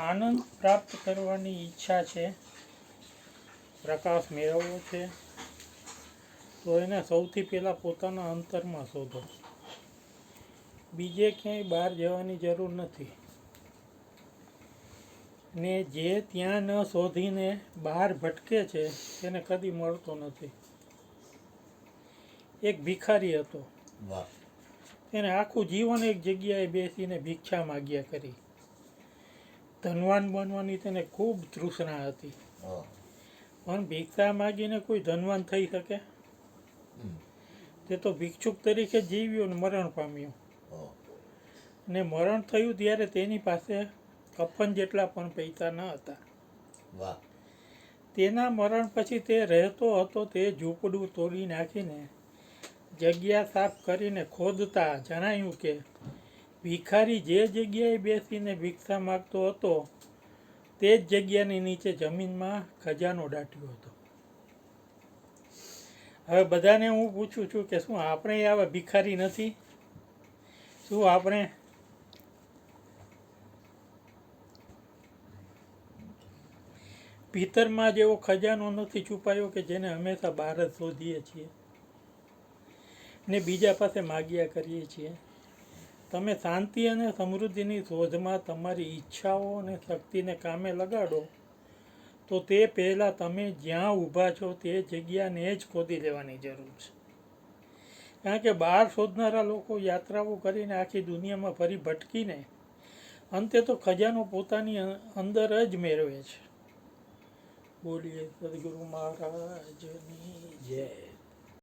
આનંદ પ્રાપ્ત કરવાની ઈચ્છા છે, પ્રકાશ મેળવવો છે, તો એને સૌથી પહેલાં પોતાના અંતરમાં શોધો. બીજે ક્યાંય બહાર જવાની જરૂર નથી. ને જે ત્યાં ન શોધીને બહાર ભટકે છે તેને કદી મળતો નથી. એક ભિખારી હતો. તેને આખું જીવન એક જગ્યાએ બેસીને ભિક્ષા માગ્યા કરી. ધનવાન બનવાની તેને ખૂબ તૃષ્ણા હતી, પણ ભિક્ષા માગીને કોઈ ધનવાન થઈ શકે? તે તો ભિક્ષુક તરીકે જીવ્યો ને મરણ પામ્યો. ને મરણ થયું ત્યારે તેની પાસે કફન જેટલા પણ પૈસા ન હતા. તેના મરણ પછી તે રહેતો હતો તે ઝૂંપડું તોડી નાખીને જગ્યા સાફ કરીને ખોદતા જણાયું કે ભિખારી જે જગ્યાએ બેસીને ભિક્ષા માગતો હતો તે જ જગ્યાની નીચે જમીનમાં ખજાનો દાટ્યો હતો. હવે બધાને હું પૂછું છું કે શું આપણે આવા ભિખારી નથી? શું આપણે ભીતરમાં જેવો ખજાનો નથી છુપાયો કે જેને હંમેશા બહાર જ શોધીએ છીએ ને બીજા પાસે માગ્યા કરીએ છીએ? તમે શાંતિ અને સમૃદ્ધિની શોધમાં તમારી ઈચ્છાઓ અને શક્તિને કામે લગાડો તો તે પહેલાં તમે જ્યાં ઊભા છો તે જગ્યાને જ ખોદી લેવાની જરૂર છે. કારણ કે બહાર શોધનારા લોકો યાત્રાઓ કરીને આખી દુનિયામાં ફરી ભટકીને અંતે તો ખજાનો પોતાની અંદર જ મેળવે છે. બોલીએ સદગુરુ મહારાજની જય.